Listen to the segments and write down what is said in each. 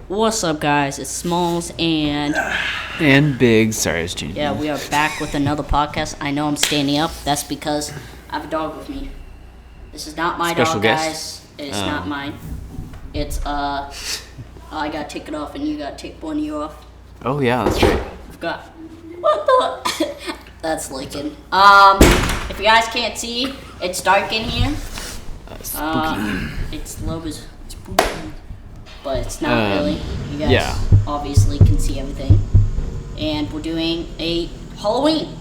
What's up, guys? It's Smalls and Big. Sorry, I was changing. yeah, we are back with another podcast. I know I'm standing up. That's because I have a dog with me. This is not my Special dog, guest? guys. It's not mine. It's I gotta take it off, and you gotta take one of you off. Oh yeah, that's right. I've got what the? That's Lincoln. If you guys can't see, it's dark in here. Spooky. It's low as spooky, but it's not really. You guys yeah. obviously can see everything. And we're doing a Halloween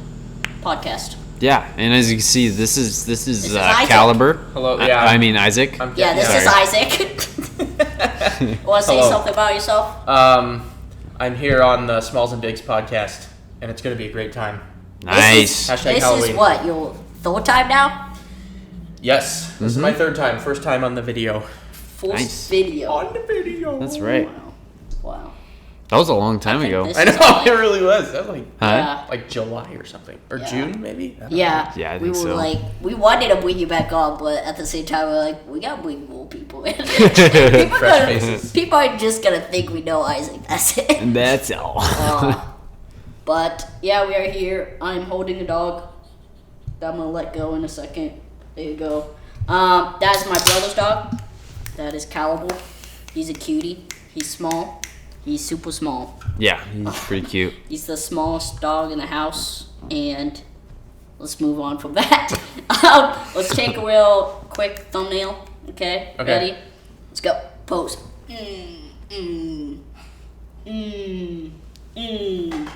podcast. Yeah, and as you can see, this is Isaac. Caliber. Hello, yeah. I mean Isaac. Yeah, this is Isaac. Want to say Hello. something about yourself? I'm here on the Smalls and Bigs podcast, and it's going to be a great time. Nice. Hashtag This Halloween. is what, your third time now? Yes, this is my third time. First time on the video. Full Nice. video. On the video. That's right. Wow. That was a long time I think ago. this- I know, it really was. That was like, Huh? like July or something. Or Yeah. June, maybe? I don't Yeah, Yeah, I we think were so. like, we wanted to bring you back on, but at the same time, we're like, we gotta bring more people in. Fresh faces. People are just gonna think we know Isaac. That's it. And that's all. But yeah, we are here. I'm holding a dog that I'm gonna let go in a second. There you go. That is my brother's dog. That is Caliber. He's a cutie. He's small. He's super small. Yeah, he's pretty cute. He's the smallest dog in the house. And let's move on from that. Let's take a real quick thumbnail. Okay? Okay. Ready? Let's go. Pose. Mm, mm, mm, mm,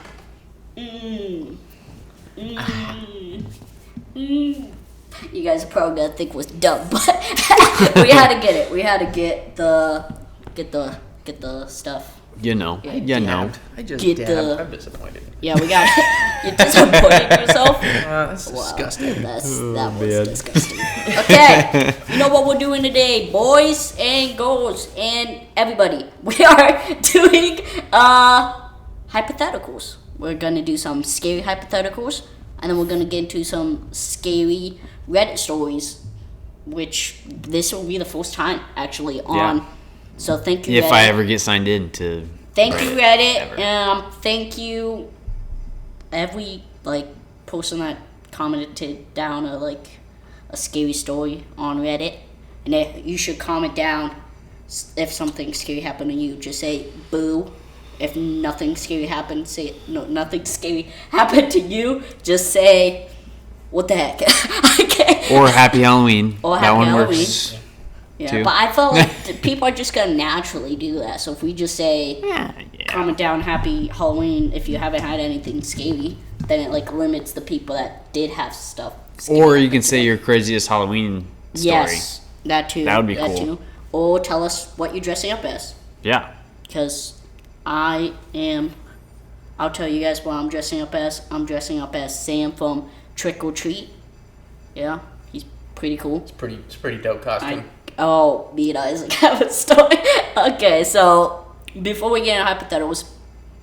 mm, mm, mm. You guys are probably gonna think was dumb, but we had to get it. We had to get the stuff. You know. Yeah, You know. Dabbed. I just Get dabbed. the- I'm disappointed. Yeah, we got it. You're disappointing yourself. That's Wow, disgusting. that was man. disgusting. Okay, you know what we're doing today, boys and girls and everybody? We are doing hypotheticals. We're gonna do some scary hypotheticals, and then we're gonna get into some scary Reddit stories, which this will be the first time actually on. Yeah. So thank you. If Reddit. I ever get signed in to. Thank you, Reddit. Ever. Thank you, every person that commented down a scary story on Reddit, and you should comment down if something scary happened to you. Just say boo. If nothing scary happened, say no. Nothing scary happened to you. Just say what the heck. Okay. Or Happy Halloween. Or that Happy one Halloween. works. Yeah, too. but I felt like people are just gonna naturally do that. So if we just say Yeah. comment down Happy Halloween if you haven't had anything scary, then it limits the people that did have stuff. scary Or you happen can to say them. your craziest Halloween story. Yes, that too. That would be cool. Too. Or tell us what you're dressing up as, Yeah. because I'll tell you guys what I'm dressing up as. I'm dressing up as Sam from Trick or Treat. Yeah, he's pretty cool. It's pretty dope costume. Me and Isaac have a story. Okay, so before we get into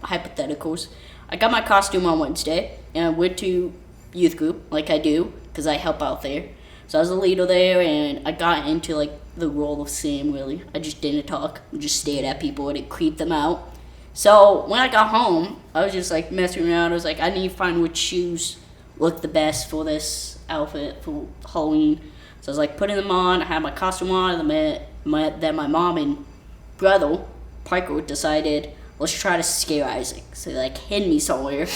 hypotheticals, I got my costume on Wednesday, and I went to youth group like I do because I help out there. So I was the leader there, and I got into the role of Sam. Really, I just didn't talk, I just stared at people, and it creeped them out. So when I got home, I was just messing around. I was like, I need to find which shoes look the best for this outfit for Halloween. So I was putting them on. I had my costume on, and then my mom and brother Parker decided, let's try to scare Isaac. So they hid me somewhere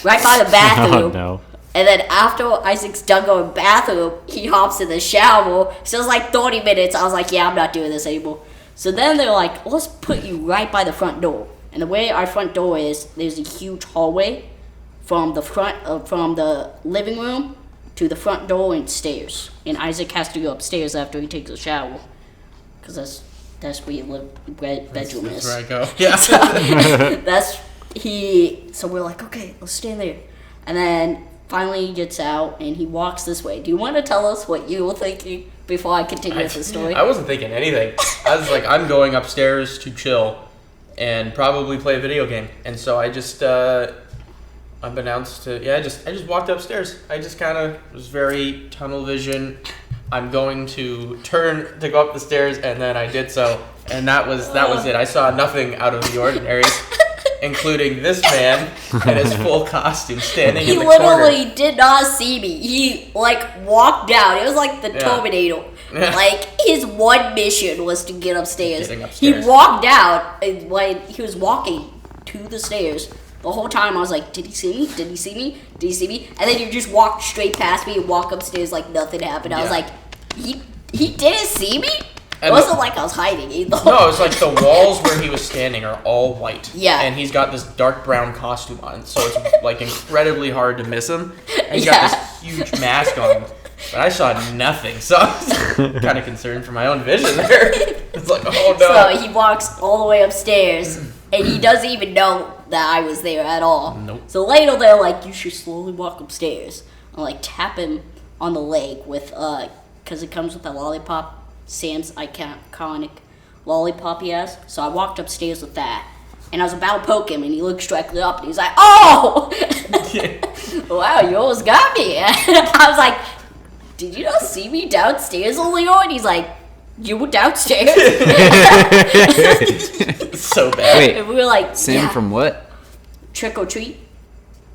right by the bathroom. Oh no. And then after Isaac's done going bathroom, he hops in the shower. So it was 30 minutes. I was like, yeah, I'm not doing this anymore. So then they're like, let's put you right by the front door. And the way our front door is, there's a huge hallway from the living room to the front door and stairs. And Isaac has to go upstairs after he takes a shower, because that's where your bedroom is. That's where I go. Yeah. So we're like, okay, let's stay there. And then finally he gets out and he walks this way. Do you want to tell us what you were thinking before I continue with the story? I wasn't thinking anything. I was like, I'm going upstairs to chill and probably play a video game. And so I just, unbeknownst to, I just walked upstairs. I just kind of was very tunnel vision. I'm going to turn to go up the stairs, and then I did so. And that was it. I saw nothing out of the ordinary, including this man in his full costume standing He in the corner. literally did not see me. He walked down. It was like the Terminator. Like his one mission was to get upstairs. Getting He upstairs. walked out and when he was walking to the stairs. The whole time I was like, did he see me? Did he see me? Did he see me? And then he just walked straight past me and walk upstairs like nothing happened. I was Yeah. like, he didn't see me? It And- wasn't like I was hiding either. No, it's like the walls where he was standing are all white. Yeah. And he's got this dark brown costume on, so it's like incredibly hard to miss him. And he's Yeah. got this huge mask on. But I saw nothing, so I was kind of concerned for my own vision there. It's like, oh no. So he walks all the way upstairs, and he doesn't even know that I was there at all. Nope. So later they're like, you should slowly walk upstairs. And like tap him on the leg with, because it comes with a lollipop. Sam's iconic lollipop he has. So I walked upstairs with that. And I was about to poke him, and he looks directly up, and he's like, oh! Wow, you almost got me. I was like, did you not see me downstairs, Leo? And he's like, you were downstairs? It's so bad. Wait, And we were like, Sam yeah. from what? Trick or Treat.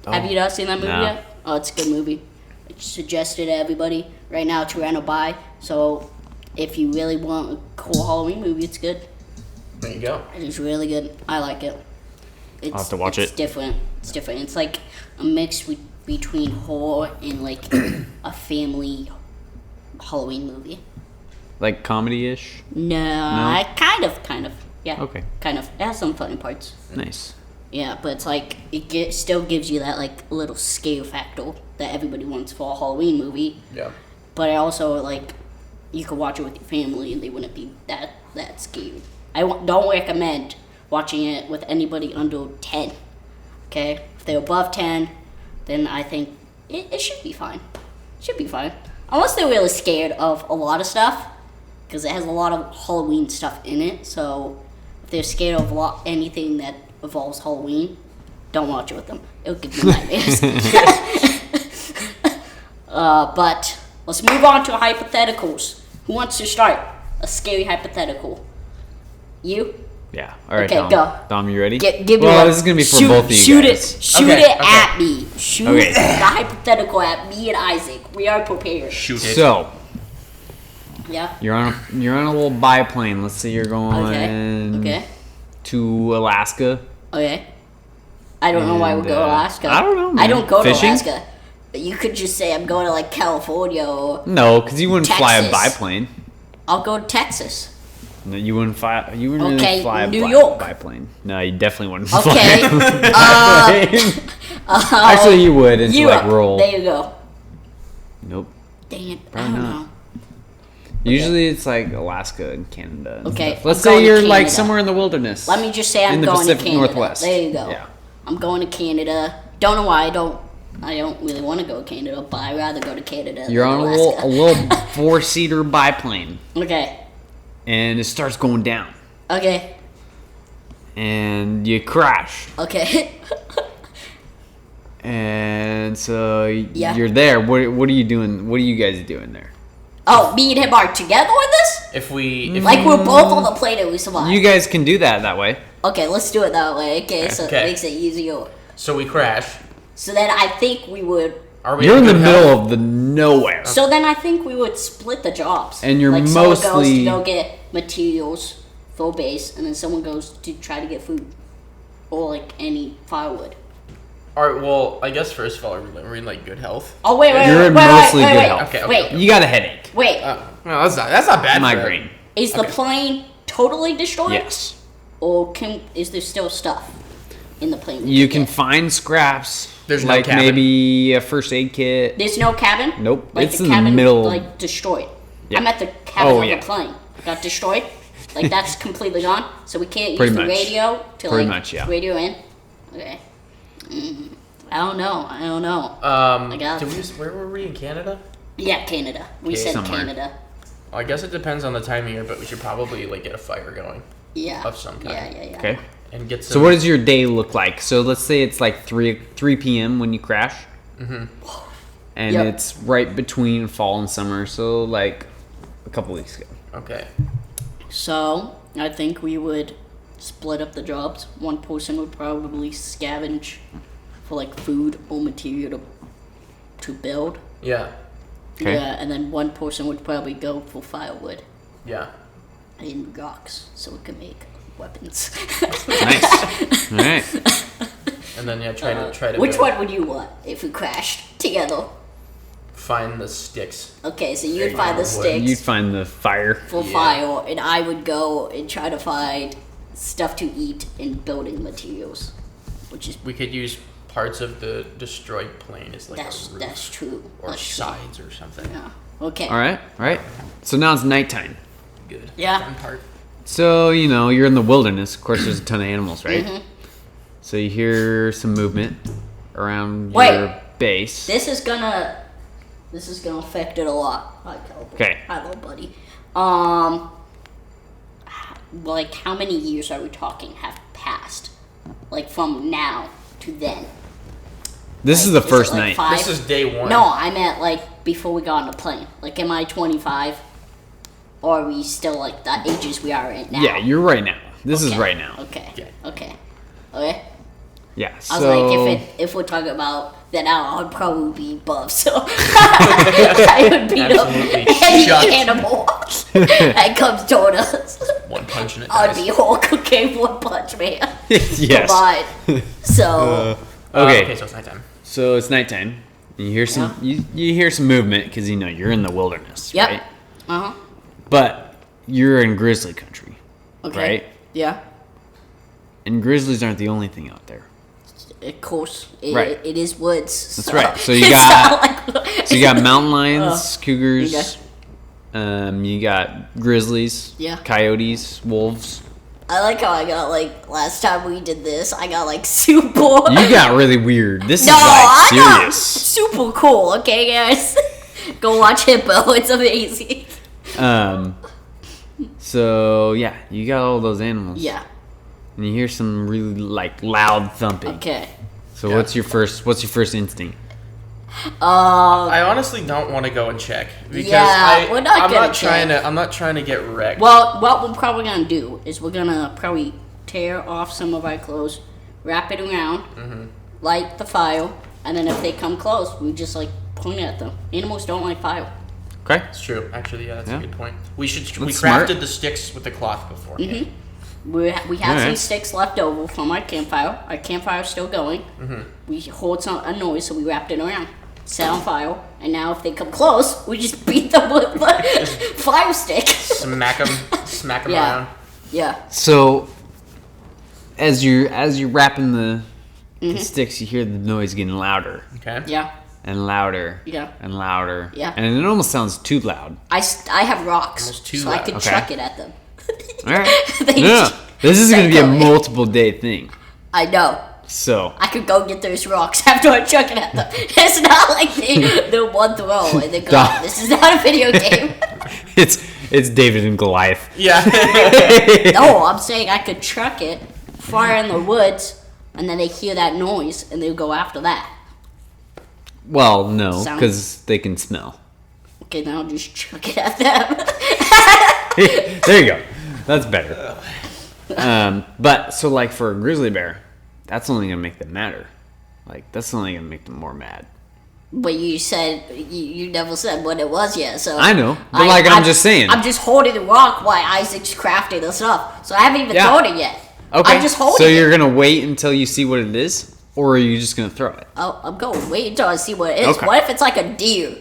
Have you not seen that movie No. yet? Oh, it's a good movie. I suggest it to everybody. Right now, it's around to buy. So, if you really want a cool Halloween movie, it's good. There you go. It's really good. I like it. It's, I'll have to watch it's it. different. It's different. It's like a mix between horror and like a family Halloween movie. Like comedy-ish? No, I kind of. Yeah. Okay. Kind of. It has some funny parts. Nice. Yeah, but it's like still gives you that like little scare factor that everybody wants for a Halloween movie. Yeah. But I also like you could watch it with your family and they wouldn't be that scared. Don't recommend watching it with anybody under 10. Okay, if they're above 10, then I think it should be fine. Should be fine, unless they're really scared of a lot of stuff, because it has a lot of Halloween stuff in it. So if they're scared of anything that involves Halloween, don't watch it with them. It'll give you nightmares. But let's move on to hypotheticals. Who wants to start a scary hypothetical? You? Yeah. All right, Okay, Dom. go. Dom, you ready? Give me well, one. this is gonna be for Shoot- both of you shoot guys. It, shoot Okay, it okay. at me. Shoot Okay. the hypothetical at me and Isaac. We are prepared. Shoot it. So Yeah. you're on a little biplane. Let's say you're going Okay. to Alaska. Okay. I don't know why we And, go to Alaska. I don't know, I man. don't go Fishing? to Alaska. But you could just say I'm going to like California or No, because you wouldn't fly a Texas. biplane. I'll go to Texas. No, you wouldn't fly. You wouldn't Okay, really fly a New York. biplane. No, you definitely wouldn't Okay. fly. a biplane. Actually, you would into Europe. like rural. There you go. Nope. Dang it. I Probably don't not. know. Usually it's like Alaska and Canada. And Okay, stuff. Let's I'm going say to you're like Canada. somewhere in the wilderness. Let me just say I'm in the going Pacific to Canada. Northwest. There you go. Yeah. I'm going to Canada. Don't know why I don't really want to go to Canada, but I'd rather go to Canada You're than on Alaska. a little 4-seater biplane, Okay. and it starts going down, Okay. and you crash. Okay. And so Yeah. you're there. What are you doing? What are you guys doing there? Oh, me and him are together in this? If we Like we're both on the plane and we survive. You guys can do that way. Okay, let's do it that way. Okay, so Okay. it makes it easier. so we crash. So then I think we would. Are we You're in the good middle health? of the nowhere. So then I think we would split the jobs. And you're like someone goes mostly- to go get materials for base, and then someone goes to try to get food or like any firewood. All right. Well, I guess first of all, are we in like good health? Oh wait, wait, You're wait, in wait, mostly wait, good wait, health. Okay, okay, wait, okay. You got a headache. wait. No, that's not bad. Migraine. Is the plane totally destroyed? Yes. Or is there still stuff in the plane? that You can get? find scraps. There's no like cabin? maybe a first aid kit. There's no cabin. Nope, Like it's the in the cabin, middle. like destroyed. Yeah. I'm at the cabin Oh, of yeah. the plane. Got destroyed. Like that's completely gone. So we can't use Pretty the much. radio to Pretty like much, yeah. radio in. Okay. I don't know. I got- Where were we in Canada? Yeah, Canada. We Okay. said Somewhere. Canada. Well, I guess it depends on the time of year, but we should probably like get a fire going Yeah. of some kind. Yeah. Okay. and get some. So what does your day look like? So let's say it's like 3 p.m. when you crash. Mm-hmm. And Yep. it's right between fall and summer. So like a couple weeks ago. Okay. So I think we would split up the jobs. One person would probably scavenge for like food or material to build. Yeah. Okay. Yeah, and then one person would probably go for firewood Yeah. and rocks so we can make weapons. Nice. All right. And then try to Which build- one would you want if we crashed together? find the sticks. Okay, so you'd Yeah, find the wood. sticks You'd find the fire. for Yeah. fire, and I would go and try to find stuff to eat and building materials, which is We could use parts of the destroyed plane as like a roof that's true. or That's true. sides or something. Yeah. Okay. All right. All right. So now it's nighttime. Good. Yeah. Fun part. So, you're in the wilderness. Of course, there's a ton of animals, right? Mm-hmm. So you hear some movement around Wait. your base. This is gonna affect it a lot. Hi, Calvin. Okay. Hello, buddy. Like how many years are we talking have passed? Like from now to then? This is Like, the first it like night. 5? This is day one. No, I meant like before we got on the plane. Like, am I 25? Or are we still like the ages we are in now? Yeah, you're right now. This is Okay, right now. Okay. Yeah. Okay. Okay. Yeah. I was So like, if we're talking about that now, I'd probably be above. So I would beat Absolutely. up any Shut. animal that comes toward us. One punch and it I'd dies. be Hulk, okay, One Punch Man. yes. Provide. So Okay. Okay, so it's nighttime. So it's nighttime. And you hear some you hear some movement because you're in the wilderness, yep. right? Uh huh. But you're in grizzly country, Okay. right? Yeah. And grizzlies aren't the only thing out there. Of course, Right. it is woods. That's right. So you it's got- not like- So you got mountain lions, Okay. cougars, you got grizzlies, Yeah. coyotes, wolves. I like how I got like last time we did this. I got like super. You got really weird. This no, is like I got serious. super cool. Okay, guys, go watch Hippo. It's amazing. So yeah, you got all those animals. Yeah. And you hear some really like loud thumping. Okay. So Yeah. what's your first instinct? I honestly don't want to go and check because Yeah, we're not I'm gonna not trying check. to. I'm not trying to get wrecked. Well, what we're probably gonna do is we're gonna probably tear off some of our clothes, wrap it around, light the fire, and then if they come close, we just like point at them. Animals don't like fire. Okay. It's true. Actually, yeah, that's Yeah. a good point. We crafted That's smart. the sticks with the cloth before. We have some Alright. sticks left over from our campfire. Our campfire's still going. We hold a noise, so we wrapped it around, set on fire, and now if they come close, we just beat them with the fire stick. Smack them Yeah. around. Yeah. So as you're wrapping the Mm-hmm. sticks, you hear the noise getting louder Okay. Yeah. and louder Yeah. and louder. Yeah. And it almost sounds too loud. I have rocks, Almost too so I loud. could Okay. chuck it at them. All right. They No, just- this is going to be a Psycho. multiple day thing. I know. So I could go get those rocks after I chuck it at them. It's not like they're one throw and they're gone. Duh. This is not a video game. it's David and Goliath. Yeah. No, I'm saying I could chuck it far in the woods, and then they hear that noise and they go after that. Well, no, Sound- because they can smell. Okay, now I'll just chuck it at them. There you go. That's better. But so like for a grizzly bear, that's only gonna make them madder. Like that's only gonna make them more mad. But you said you never said what it was yet, so I know, but like I'm just saying. I'm just holding the rock while Isaac's crafting the stuff, so I haven't even Yeah. thrown it yet. Okay. I'm just holding So it. you're gonna wait until you see what it is, or are you just gonna throw it? Oh, I'm going to wait until I see what it is. Okay. What if it's like a deer?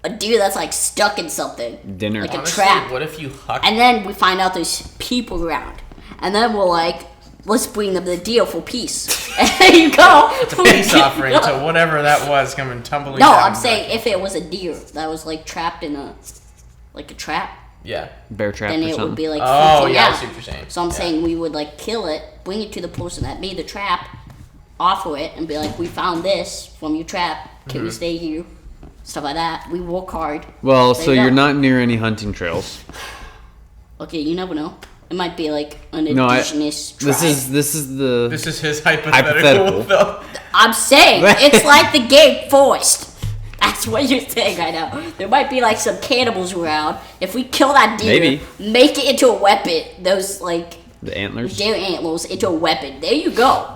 A deer that's like stuck in something. Dinner. Like a Honestly, trap. what if you huck? And then we find out there's people around. And then we're like, let's bring them the deal for peace. And there you go. It's a peace offering to whatever that was coming tumbling No, down. I'm saying if it was a deer that was like trapped in a trap, Yeah. Bear trap then or it something. would be like Oh, freaking yeah, I out. see what you're saying. So I'm Yeah. saying we would like kill it, bring it to the person that made the trap, offer it, and be like, we found this from your trap. Can Mm-hmm. we stay here? Stuff like that. We work hard. Well, There so you go. you're not near any hunting trails. Okay, you never know. It might be like an No, indigenous tribe. This is the This is his Hypothetical. hypothetical. Though. I'm saying it's like the game Forest. That's That's what you're saying right now. There might be like some cannibals around. If we kill that deer, Maybe. make it into a weapon. Those like The antlers. deer antlers into a weapon. There you go.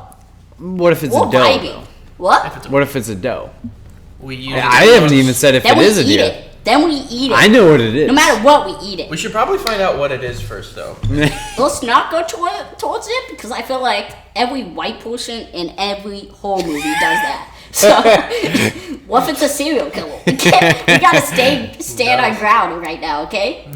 What if it's We'll a doe? vibe it. though? What? What if it's a doe? We use I it haven't even said if Then it we is a eat deer. it. Then we eat it. I know what it is. No matter what, we eat it. We should probably find out what it is first, though. Let's not go towards it because I feel like every white person in every horror movie does that. So, what if it's a serial killer? We gotta stand our ground right now, okay?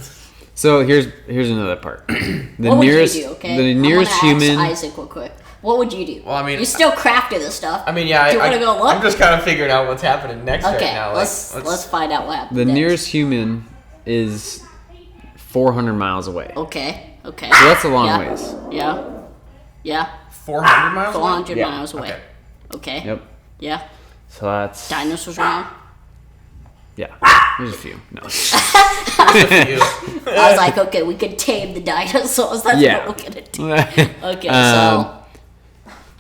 So here's another part. The What nearest would you do, okay? the nearest I'm gonna human. ask Isaac real quick. What would you do? Well, I mean, you're still crafting this stuff. I mean, yeah, Do you want to go look? I'm just kind of figuring out what's happening next Okay, right now. Like, let's find out what happens. The next. nearest human is 400 miles away. Okay. Okay. So that's a long yeah. ways. Yeah. Yeah. 400 miles away? 400 Yeah. miles away. Okay. Okay. Yep. Yeah. So that's Dinosaurs around. yeah. There's a few. No. There's a few. I was like, okay, we could tame the dinosaurs. That's Yeah. what we're gonna do. Okay, so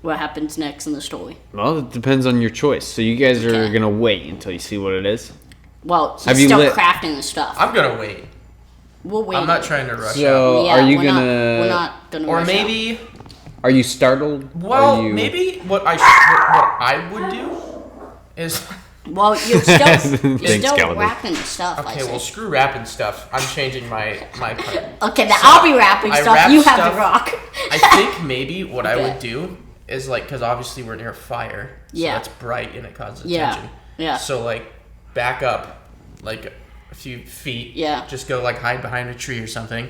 what happens next in the story? Well, it depends on your choice. So you guys are Okay. gonna wait until you see what it is. Well, he's Have you still lit- crafting the stuff. I'm gonna wait. We'll wait. I'm not trying to rush out. So Yeah, are you we're gonna? not gonna. Or rush out. maybe, Are you startled? well, Are you... maybe what I would do is, Well, you're still Thanks, still Calvin. wrapping the stuff. I okay, said. well, screw wrapping stuff. I'm changing my part. Okay, then I'll be wrapping I stuff. wrap You have stuff. the rock. I think maybe what I Okay. would do is like, because obviously we're near a fire, so Yeah. it's bright and it causes Yeah, attention. yeah. So like, back up like a few feet. Yeah. Just go like hide behind a tree or something,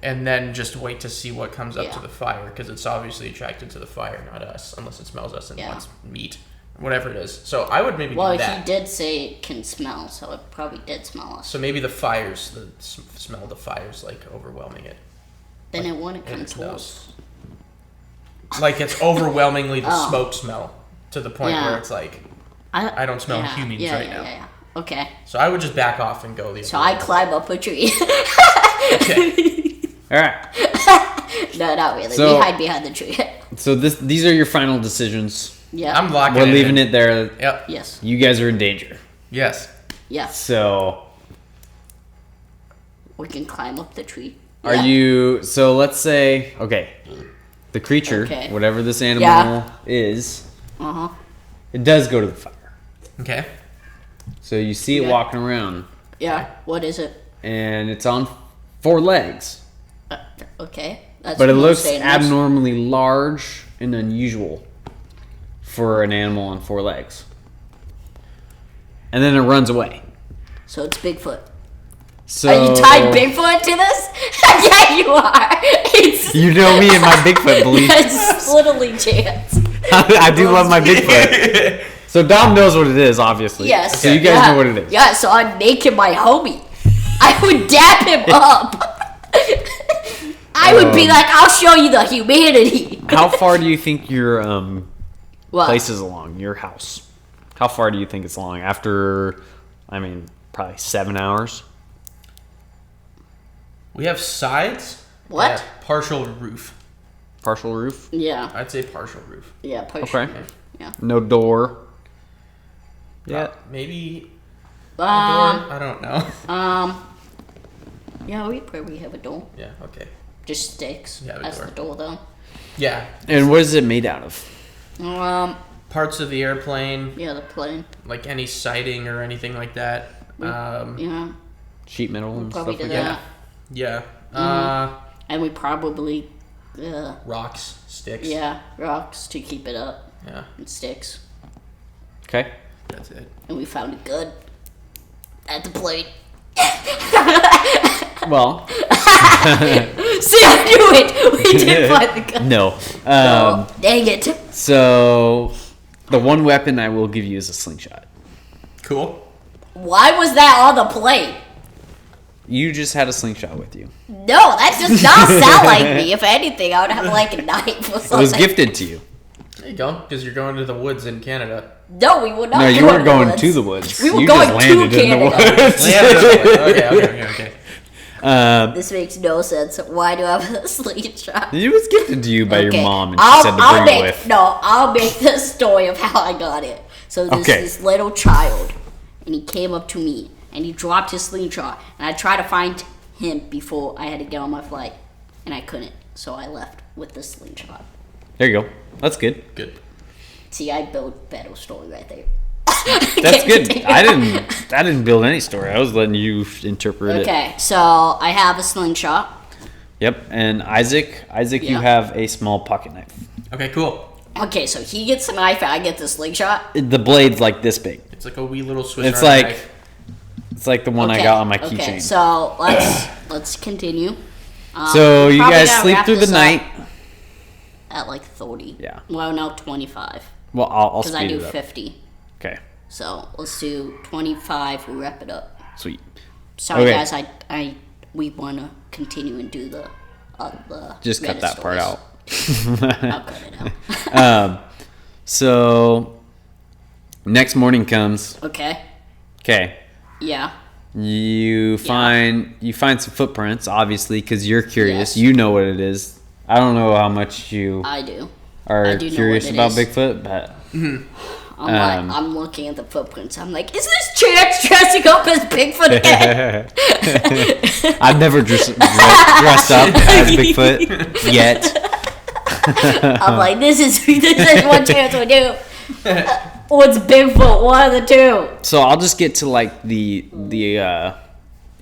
and then just wait to see what comes up Yeah. to the fire, because it's obviously attracted to the fire, not us, unless it smells us and Yeah. wants meat, whatever it is. So I would maybe Well, do he that. did say it can smell, so it probably did smell us. So maybe the fires, the smell of the fires, like overwhelming it. Then it wouldn't in come its to nose. us. Like it's overwhelmingly the Oh. smoke smell to the point Yeah. where it's like, I don't smell humans right now. Yeah. Okay, So I would just back off and go the so other I way. climb up a tree. Okay. All right. No, not really. So- we hide behind the tree. So these are your final decisions. Yeah. I'm locking We're leaving in. it there. Yep. Yes. You guys are in danger. Yes. Yeah. So We can climb up the tree. are Yeah. you? So let's say okay, the creature, Okay. whatever this animal Yeah. is, Uh huh. it does go to the fire. Okay. So you see it Okay. walking around, Yeah. What is it? and it's on 4 legs, Okay. That's but it most looks animals. abnormally large and unusual for an animal on 4 legs. And then it runs away. So it's Bigfoot. So Are you tying Bigfoot to this? Yeah, you are. It's, You know me and my Bigfoot belief. it's literally chance. I do love my Bigfoot. So Dom knows what it is, obviously. Yes. So you guys Yeah. know what it is. Yeah, so I'm making my homie. I would dap him up. I would be like, I'll show you the humanity. How far do you think your What? place is along? Your house? How far do you think it's along? After, I mean, probably 7 hours. We have sides. What? and partial roof. Partial roof. Yeah. I'd say partial roof. Yeah, push. Okay. Yeah. No door. Yeah. Maybe a door. I don't know. Yeah, we probably have a door. Yeah. Okay. Just sticks. Yeah, a That's door. the door, though. Yeah. And what is it made out of? Parts of the airplane, Yeah, the plane. like any siding or anything like that. Yeah, Sheet metal and probably stuff do like that. that. Yeah. And we probably, Rocks, sticks. yeah, rocks to keep it up Yeah. and sticks. Okay. That's it. And we found a gun at the plane. Well, See, I knew it. We did find the gun. no. Oh, dang it. So the one weapon I will give you is a slingshot. Cool. Why was that on the plane? You just had a slingshot with you. No, that does not sound like me. If anything, I would have like a knife or It something. was gifted to you. There you go. Because you're going to the woods in Canada. No, we were not. No, you going weren't going woods. to the woods. We were you going just to landed in the Canada. woods. Okay. This makes no sense. Why do I have a slingshot? It was gifted to you by your Okay, mom, and she said to bring it with. I'll make the story of how I got it. So there's Okay. this little child, and he came up to me, and he dropped his slingshot, and I tried to find him before I had to get on my flight, and I couldn't, so I left with the slingshot. There you go. That's good. Good. See, I built better story right there. That's good. I didn't build any story. I was letting you interpret it. Okay, so I have a slingshot. Yep. And Isaac, you Yeah. have a small pocket knife. Okay, cool. Okay, so he gets the knife, and I get the slingshot. The blade's like this big. It's like a wee little Swiss It's Army like knife. it's like the one I Okay, got on my Okay, keychain. so let's continue. So we you probably guys gotta sleep wrap through the this up night. at like 30. Yeah. Well, no, 25. Well, I'll Because I speed do it up. 50. Okay. So let's do 25. We'll wrap it up. Sweet. Sorry, Okay. guys. We want to continue and do the Just cut Reddit that part stories. out. I'll cut it out. So next morning comes. Okay. Okay. Yeah. You find some footprints, obviously, because you're curious. Yes. You know what it is. I don't know how much you I do. are I do know curious what it about is. Bigfoot, but I'm looking at the footprints. I'm like, is this Chance dressing up as Bigfoot again? I've never dressed up as Bigfoot yet. I'm like, this is what Chance would do. What's Bigfoot? One of the two. So I'll just get to like the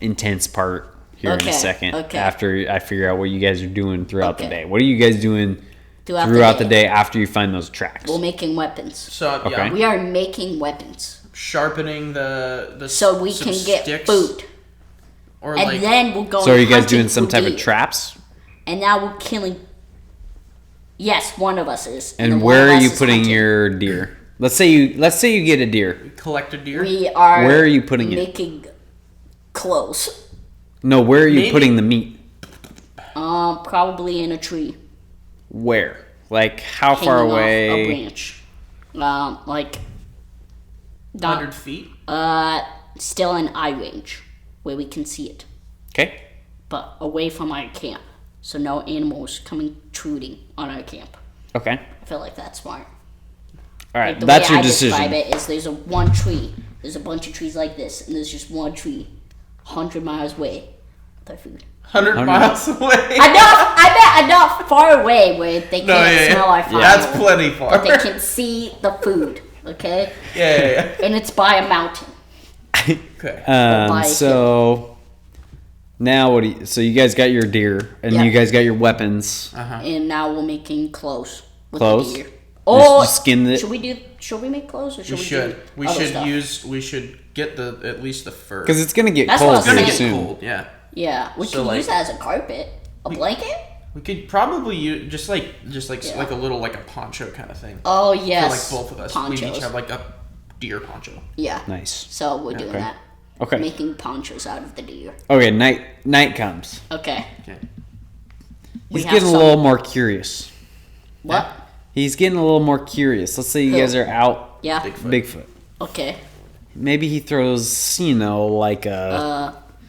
intense part here in Okay, a second. okay. After I figure out what you guys are doing throughout the Okay. day. What are you guys doing throughout the day after you find those tracks? We're making weapons. So Okay. yeah, We are making weapons. sharpening the So we some can get sticks, food. or And like then we'll go So are you guys hunting doing some for type of deer. traps? And now we're killing. Yes, one of us is. And then one where of are us you is putting hunting. your deer? Let's say you get a deer. collect a deer. We are. Where are you putting it? Making clothes. No, where are you Maybe- putting the meat? Probably in a tree. Where? Like how far Hanging off a away? branch. Like. 100 feet. Still in eye range, where we can see it, Okay. but away from our camp, so no animals coming intruding on our camp. Okay. I feel like that's smart. All right. Like the That's way your I describe decision. it is there's one tree, there's a bunch of trees like this, and there's just one tree, 100 miles away. With our food. 100 miles away. I bet enough far away where they can't No, yeah, smell our yeah. fire, That's plenty far. but they can see the food. Okay, yeah. and it's by a mountain. Okay. by a So now what do you? So you guys got your deer, and Yeah. you guys got your weapons. And now we're making clothes with Clothes? the deer. Oh, you skinned it? Should we make clothes or should we we? should. Do We other should stuff? We should get at least the fur. Because it's gonna get That's what I cold was It's gonna pretty get soon. cold. Yeah. Yeah, we So, can like- use that as a carpet, a blanket. We could probably use just like Yeah. like a little like a poncho kind of thing. Oh For yes, like both of us. Ponchos. We each have like a deer poncho. Yeah. Nice. So we're doing Okay. that. Okay. Making ponchos out of the deer. Okay. Night comes. Okay. Okay. We He's have getting a some- little more curious. What? He's getting a little more curious. Let's say you Who? guys are out. Yeah. Bigfoot. Okay. Maybe he throws, like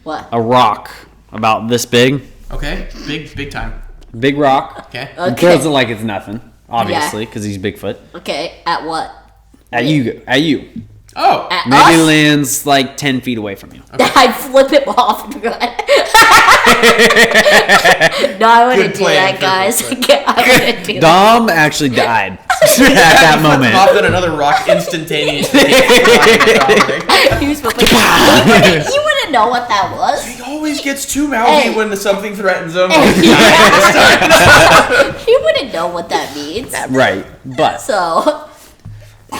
What? a rock about this big, Okay. Big time. big rock. Okay. And Okay. throws it like it's nothing, obviously, because he's Bigfoot. Okay. At what? At you. Oh. At Maybe us? lands like 10 feet away from you. I flip him off and run. No, I wouldn't do plan that, for guys. Bigfoot. I wouldn't do that. Dom actually died at that moment. Off then another rock instantaneously. He was flipping. You wouldn't know what that was. He always gets too mouthy Hey. when something threatens him. He wouldn't know what that means. Right, but So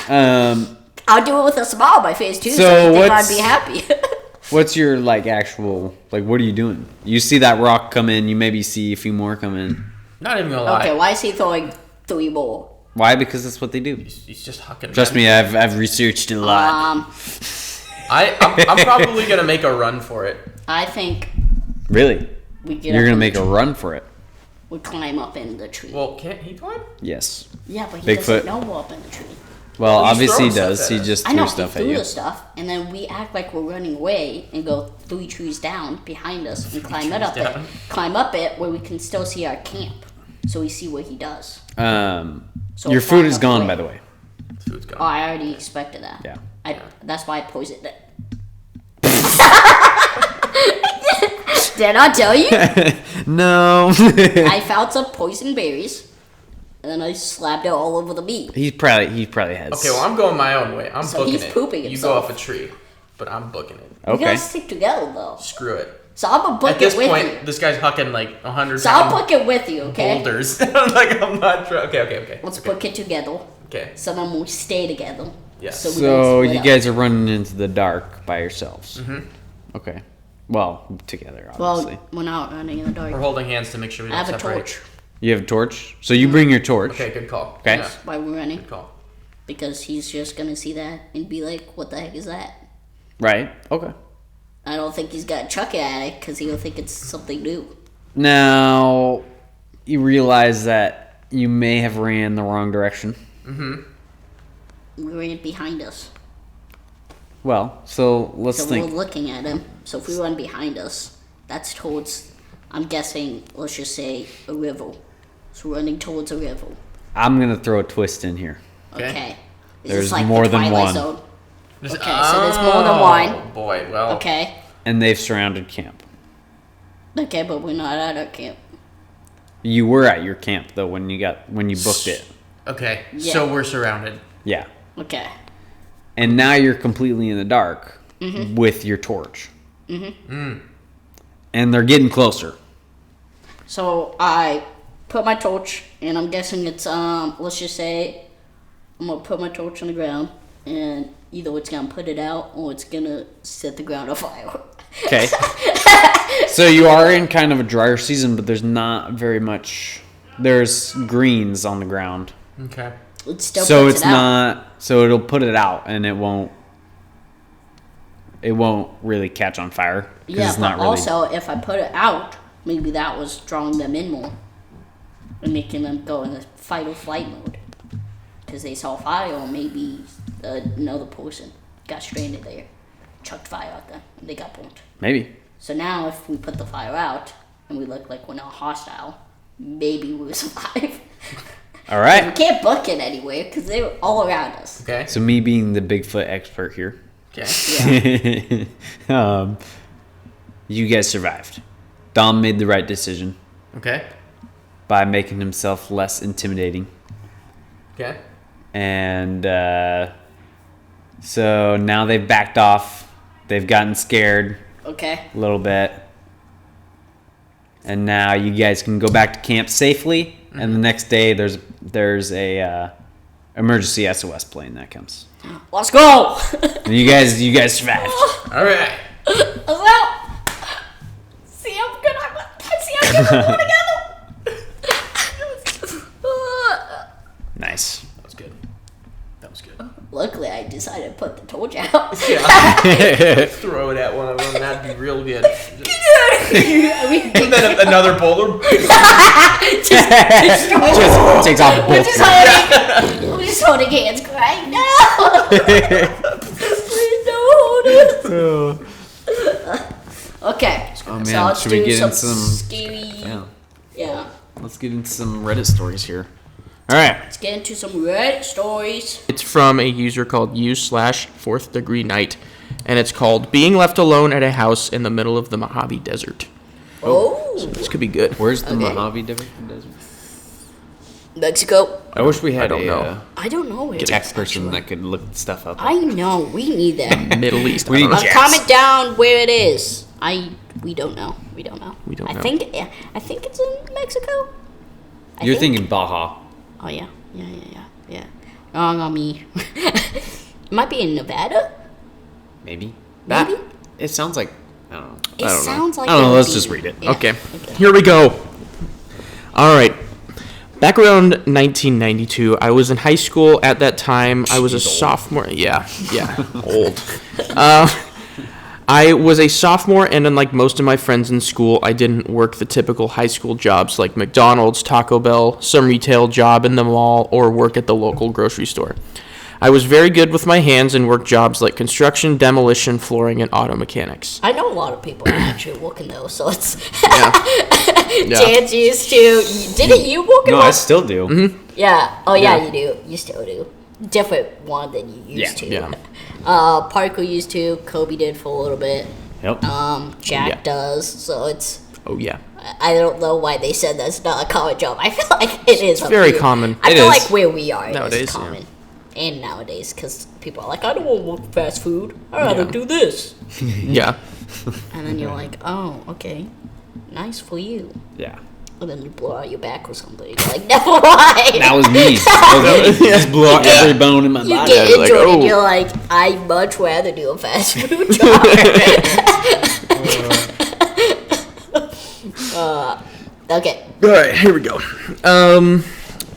um, I'll do it with a smile on my face too, So so you think I'd what's- be happy. what's your actual what are you doing? You see that rock come in, you maybe see a few more come in. Not even gonna lie. Okay, why is he throwing 3 more? Why? Because that's what they do. He's just hucking. Trust me, I've researched it a lot. I'm probably gonna make a run for it. I think Really? we get You're up gonna in make the a tree. run for it? We climb up in the tree. Well, can't he climb? Yes. Yeah, but he Bigfoot. doesn't know we're up in the tree. Well, he's obviously he throwing does. stuff He at us. just I know threw he stuff at threw you. the stuff, and then we act like we're running away and go 3 trees down behind us and climb it up trees it. down. Climb up it where we can still see our camp, so we see what he does. So Your it's food not is up gone, away. by the way. Food's Oh, gone. I already expected that. Yeah. That's why I poisoned it. Did I tell you? No. I found some poison berries, and then I slapped it all over the meat. he probably has. Okay, well, I'm going my own way. I'm So booking he's it. pooping You himself. go off a tree, but I'm booking it. We Okay. gotta stick together though. Screw it. So I'm gonna book At this it with point, you. this guy's hucking like 100 So I'll pound book it with you, okay? boulders. I'm not sure. Okay. Let's book it together. Okay. So then we stay together. Yes. So we So don't split you up. guys are running into the dark by yourselves. Mm-hmm. Okay. Well, together, obviously. Well, we're not running in the dark. We're holding hands to make sure we I don't have a separate. torch. You have a torch? So you bring your torch. Okay, good call. Okay. Yeah, Why we're running? good call. Because he's just gonna see that and be like, "What the heck is that?" Right. Okay. I don't think he's gonna chuck it at it because he'll think it's something new. Now, you realize that you may have ran the wrong direction. We ran behind us, Well, so let's so think. we're looking at him. So if we run behind us, that's towards. I'm guessing. Let's just say a river. So we're running towards a river. I'm going to throw a twist in here. Okay. Okay. Is There's this like more the than Twilight one. Zone? Okay, so there's more than one. Oh, boy. Well, Okay. And they've surrounded camp. Okay, but we're not at our camp. You were at your camp, though, when you booked it. okay. Yeah. So we're surrounded. Yeah. Okay. And now you're completely in the dark with your torch. Mm-hmm. And they're getting closer. So I put my torch, and I'm guessing it's let's just say I'm gonna put my torch on the ground, and either it's gonna put it out or it's gonna set the ground on fire. Okay. So you are in kind of a drier season, but there's not very much. There's greens on the ground. Okay. It still So puts it's it out. not. So it'll put it out, and it won't. It won't really catch on fire. 'cause Yeah, it's but not really. also if I put it out, maybe that was drawing them in more and making them go in a fight or flight mode because they saw fire, or maybe another person got stranded there, chucked fire at them, and they got burnt. Maybe. So now, if we put the fire out and we look like we're not hostile, maybe we'll survive. All We right. can't book it anywhere because they're all around us. Okay. So me being the Bigfoot expert here, Okay. you guys survived. Dom made the right decision Okay. by making himself less intimidating. Okay. And so now they've backed off. They've gotten scared Okay. a little bit. And now you guys can go back to camp safely. And the next day there's a emergency SOS plane that comes. Let's go! And you guys survived. All right. Let's go! See, I'm good. See, I'm good. We're together. Nice. That was good. That was good. Luckily, I decided to put the torch out. Throw it at one of them. That'd be real good. We And then another boulder. Just takes off We're both. just holding hands crying. No! Please don't hold us. Okay. Oh, so man, let's should we do get some into some- scary... Yeah. Yeah. Let's get into some Reddit stories here. All right. Let's get into some Reddit stories. It's from a user called u/4th degree night, and it's called "Being Left Alone at a House in the Middle of the Mojave Desert." Oh. This could be good. Where's the Okay. Mojave Desert? Mexico. I wish we had I don't know. I don't know where it tech is, person actually. that could look stuff up. I know. We need that. Middle East. We I don't need know. Jets. Comment down where it is. We don't know. We don't know. We don't know. I think it's in Mexico. I You're think. thinking Baja. Oh yeah. Yeah. Wrong on me. It might be in Nevada. Maybe. Maybe. It sounds like. I don't know. It don't know. sounds like. I don't it know, would let's be- just read it. Yeah. Okay. Here we go. All right. Back around 1992, I was in high school. At that time, I was a sophomore. Yeah, old. I was a sophomore, and unlike most of my friends in school, I didn't work the typical high school jobs like McDonald's, Taco Bell, some retail job in the mall, or work at the local grocery store. I was very good with my hands and worked jobs like construction, demolition, flooring, and auto mechanics. I know a lot of people are actually working those, so it's. Yeah. Chance used to. Didn't you work in No, one? I still do. Mm-hmm. Yeah. Oh yeah, Yeah. you do. You still do. Different one than you used to. Yeah. Parker used to. Kobe did for a little bit. Yep. Jack Yeah. does. So it's. Oh yeah. I don't know why they said that's not a common job. I feel like it is. It's very common. I It feel is. like where we are, Nowadays, it's yeah. common. And nowadays, because people are like, I don't want to work fast food. I'd rather Yeah. do this. Yeah. And then you're like, oh, okay. Nice for you. Yeah. And then you blow out your back or something. You're like, never mind. That was me. That was me. Just blew out every bone in my You body. get Yeah, into like, it and oh. you're like, I'd much rather do a fast food job. Okay. All right, here we go.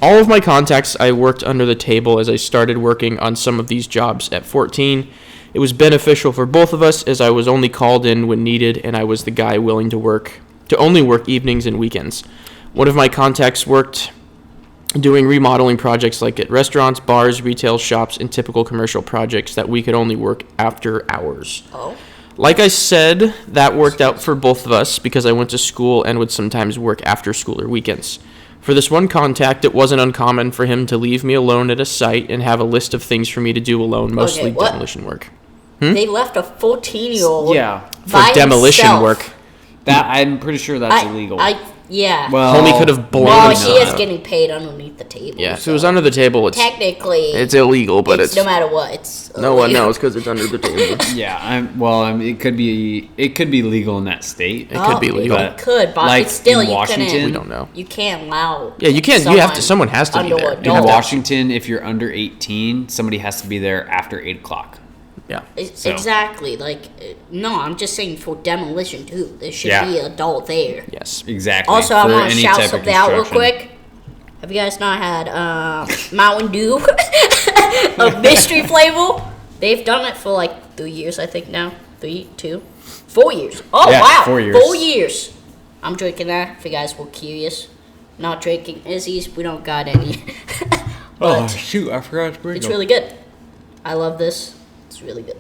All of my contacts, I worked under the table as I started working on some of these jobs at 14. It was beneficial for both of us as I was only called in when needed, and I was the guy willing to only work evenings and weekends. One of my contacts worked doing remodeling projects like at restaurants, bars, retail shops, and typical commercial projects that we could only work after hours. Oh. Like I said, that worked out for both of us because I went to school and would sometimes work after school or weekends. For this one contact, it wasn't uncommon for him to leave me alone at a site and have a list of things for me to do alone, mostly what? demolition work. They left a 14-year-old Yeah. For demolition himself. work. That I'm pretty sure that's illegal. Yeah. well, Homie could have blown Well, it he is up. getting paid underneath the table. Yeah, if so it was under the table, technically, it's illegal, but it's no matter what, it's no one illegal. knows because it's under the table. yeah. It could be legal in that state. It could be legal. It could, but Like it's still in you Washington, couldn't. We don't know. You can't allow. Yeah, you can't. You have to. Someone has to be under there. adult- You In have to- Washington, if you're under 18, somebody has to be there after 8 o'clock. Yeah. So- Exactly. Like, no, I'm just saying for demolition too. There should Yeah. be an adult there. Yes. Exactly. Also, I for want to any shout type of something out real construction. quick. Have you guys not had Mountain Dew, a mystery flavor? They've done it for like 3 years, I think now. 3, 2, 4 years. Oh Yeah, wow, 4 years. 4 years. I'm drinking that. If you guys were curious, not drinking Izzy's. We don't got any. But shoot! I forgot to bring it's really good. I love this. It's really good.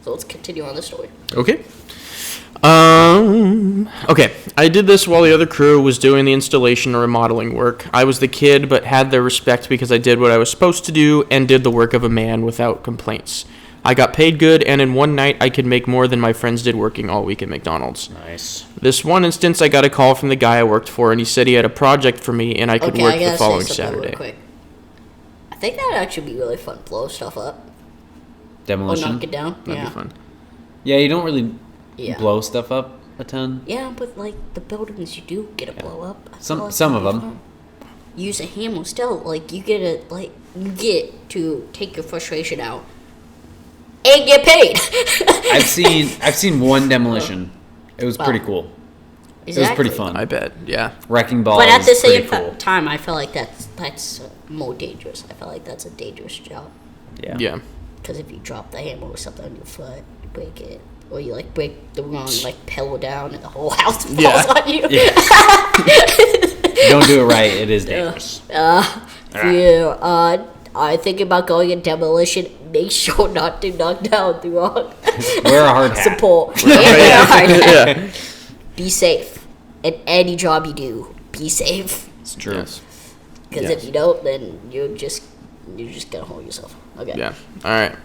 So let's continue on the story. Okay. Okay. I did this while the other crew was doing the installation or remodeling work. I was the kid, but had their respect because I did what I was supposed to do and did the work of a man without complaints. I got paid good, and in one night I could make more than my friends did working all week at McDonald's. Nice. This one instance, I got a call from the guy I worked for, and he said he had a project for me, and I could Okay, work I the gotta following say something real Saturday. quick. I think that'd actually be really fun. Blow stuff up or Demolition. knock it down. That'd yeah. be fun. Yeah, you don't really Yeah. blow stuff up a ton. Yeah, but like the buildings you do get to blow up. I Some- feel like some that'd of be them. fun. Use a hammer still. Like you get to take your frustration out and get paid. I've seen one demolition. It was pretty Wow. cool. Exactly. It was pretty fun. I bet. Yeah. Wrecking balls. But at the is pretty same cool. time, I feel like that's more dangerous. I feel like that's a dangerous job. Yeah. Yeah. Because if you drop the hammer or something on your foot, you break it. Or you like break the wrong like pillow down and the whole house falls Yeah. on you. You don't do it right, it is dangerous. If you are thinking about going in demolition, make sure not to knock down the wrong Wear a hard hat. support. And wear a hard hat. Yeah. Be safe. In any job you do, be safe. It's true. Yes. Because Yes. if you don't, then you're just gonna hold yourself. Okay. Yeah. All right.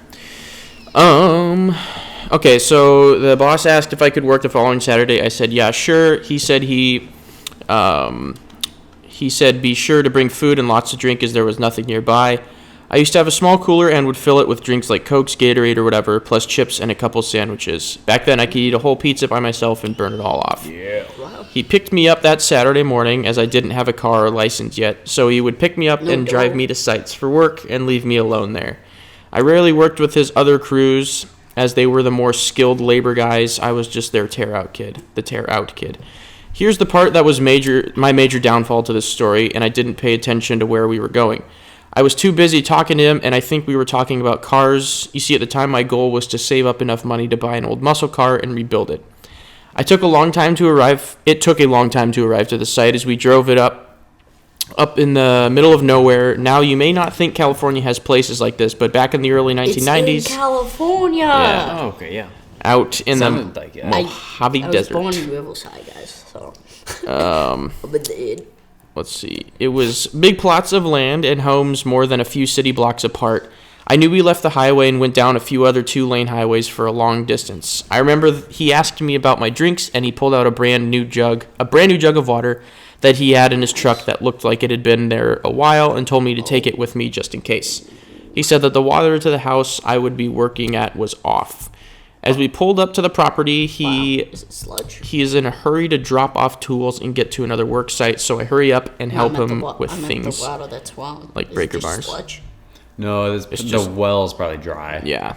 Okay, so the boss asked if I could work the following Saturday. I said, yeah, sure. He said he said be sure to bring food and lots to drink as there was nothing nearby. I used to have a small cooler and would fill it with drinks like Cokes, Gatorade, or whatever, plus chips and a couple sandwiches. Back then, I could eat a whole pizza by myself and burn it all off. Yeah. Wow. He picked me up that Saturday morning as I didn't have a car or license yet, so he would pick me up No and drive doubt. me to sites for work and leave me alone there. I rarely worked with his other crews as they were the more skilled labor guys. I was just their tear out kid. Here's the part that was my major downfall to this story, and I didn't pay attention to where we were going. I was too busy talking to him, and I think we were talking about cars. You see, at the time, my goal was to save up enough money to buy an old muscle car and rebuild it. It took a long time to arrive to the site as we drove it up in the middle of nowhere. Now, you may not think California has places like this, but back in the early 1990s, It's in California. Yeah. Oh, okay, yeah. out in the Sounded like it. Mojave I was Desert. born in Riverside, guys. So. But then, Let's see. It was big plots of land and homes more than a few city blocks apart. I knew we left the highway and went down a few other 2-lane highways for a long distance. I remember he asked me about my drinks, and he pulled out a brand new jug of water that he had in his truck that looked like it had been there a while, and told me to take it with me just in case. He said that the water to the house I would be working at was off. As we pulled up to the property, Is it sludge? he is in a hurry to drop off tools and get to another work site, so I hurry up and help him with things. The water that's wrong. like Is it breaker just bars. Sludge? No, the just- well's probably dry. Yeah.